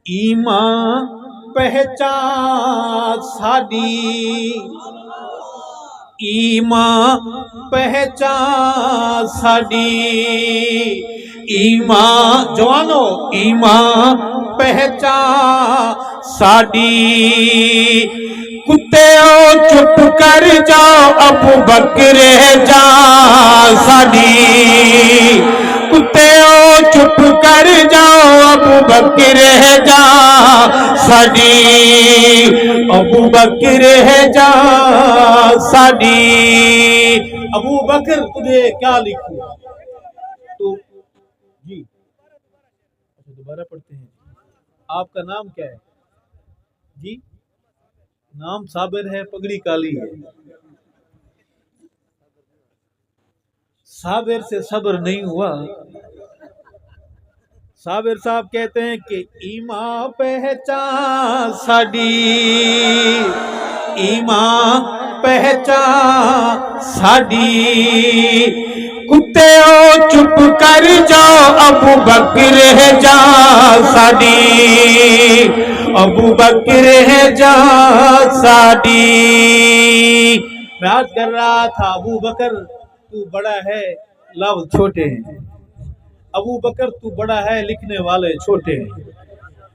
ایمان پہچان ساڈی، ایمان پہچان ساڈی، ایمان جوانو ایمان پہچان ساڈی، کتے چپ کر جاؤ ابو بکر جان ساڈی، کتے چپ کر جاؤ ابو بکر جان ساڈی، ابو بکر جان ساڈی۔ ابو بکر تجھے کیا لکھوں تو جی دوبارہ پڑھتے ہیں۔ آپ کا نام کیا ہے جی؟ نام صابر ہے، پگڑی کالی ہے۔ صابر سے صبر نہیں ہوا۔ صابر صاحب کہتے ہیں کہ ایمان پہچان ساڈی، ایمان پہچان ساڈی، کتے چپ کر جاؤ ابو بکر جان ساڈی، ابو بکر جان ساڈی۔ میں عرض کر رہا تھا ابو بکر تو بڑا ہے لفظ چھوٹے ہیں، ابو بکر تو بڑا ہے لکھنے والے چھوٹے ہیں۔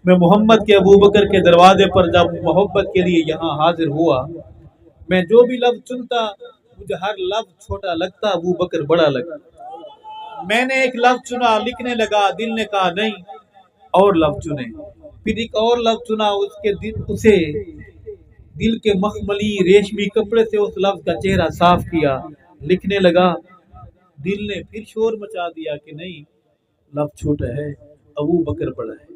میں محمد کے ابو بکر کے دروازے پر جب محبت کے لیے یہاں حاضر ہوا، میں جو بھی لفظ چنتا مجھے ہر لفظ چھوٹا لگتا، ابو بکر بڑا لگتا۔ میں نے ایک لفظ چنا، لکھنے لگا، دل نے کہا نہیں اور لفظ چنے، پھر ایک اور لفظ چنا، اسے دل کے مخملی ریشمی کپڑے سے اس لفظ کا چہرہ صاف کیا، لکھنے لگا، دل نے پھر شور مچا دیا کہ نہیں لفظ چھوٹا ہے، ابو بکر بڑا ہے۔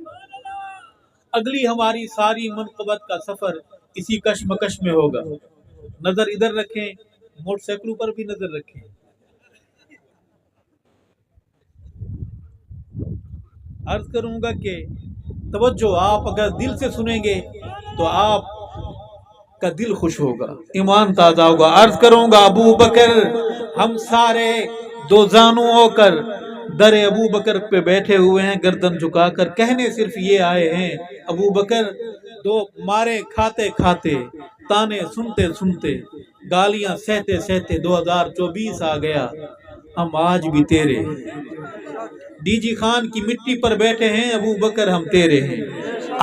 اگلی ہماری ساری منقبت کا سفر اسی کشمکش میں ہوگا۔ نظر ادھر رکھیں، موٹر سائیکلوں پر بھی نظر رکھیں۔ عرض کروں گا کہ توجہ، آپ اگر دل سے سنیں گے تو آپ کا دل خوش ہوگا، ایمان تازہ ہوگا۔ عرض کروں گا ابو بکر، ہم سارے دو زانو ہو کر در ابو بکر پہ بیٹھے ہوئے ہیں گردن جھکا کر، کہنے صرف یہ آئے ہیں ابو بکر دو مارے کھاتے کھاتے، تانے سنتے سنتے، گالیاں سہتے سہتے 2024 آ گیا، ہم آج بھی تیرے ہیں۔ ڈی جی خان کی مٹی پر بیٹھے ہیں ابو بکر، ہم تیرے ہیں۔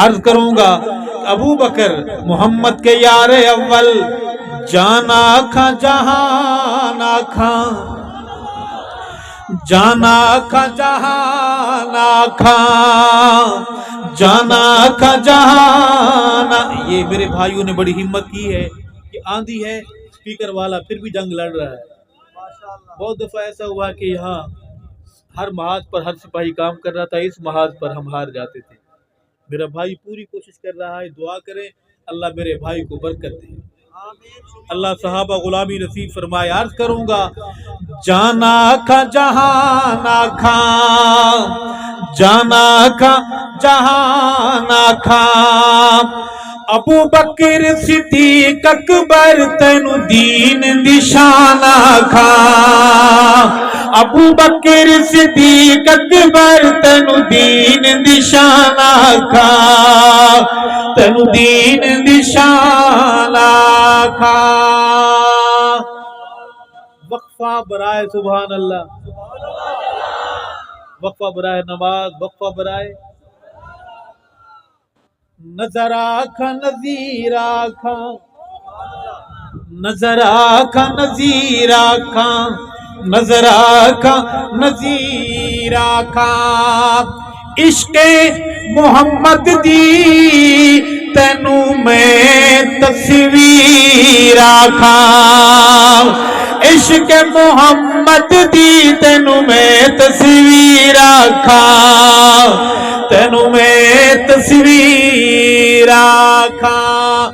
عرض کروں گا ابو بکر محمد کے یار اول، جانا کھا جہان آکھاں، جانا کھا جہان آکھاں، جانا کھا جہان۔ یہ میرے بھائیوں نے بڑی ہمت کی ہے کہ آندھی ہے سپیکر والا پھر بھی جنگ لڑ رہا ہے۔ بہت دفعہ ایسا ہوا کہ یہاں ہر محاذ پر ہر سپاہی کام کر رہا تھا، اس محاذ پر ہم ہار جاتے تھے۔ میرا بھائی پوری کوشش کر رہا ہے، دعا کریں اللہ میرے بھائی کو برکت دے، اللہ صحابہ غلامی نصیب فرمائے۔ عرض کروں گا جانا کھا جہان آکھاں، جانا کھا جہان آکھاں، ابو بکر صدیق اکبر تینو دین دی شان آکھاں، ابو بکر صدیق اکبر تینو دین دی شان آکھاں، تینو دین دی شان آکھاں۔ وقفہ برائے سبحان اللہ، وقفہ برائے نماز، وقفہ برائے نظر آکھاں نظیر آکھاں، نظر آکھاں نظیر آکھاں، نظر آکھاں نظیر آکھاں، عشق محمد دی تینو میں تصویر آکھاں، عشق محمد دی تینو میں تصویر آکھاں، تینو میں تصویر آکھاں۔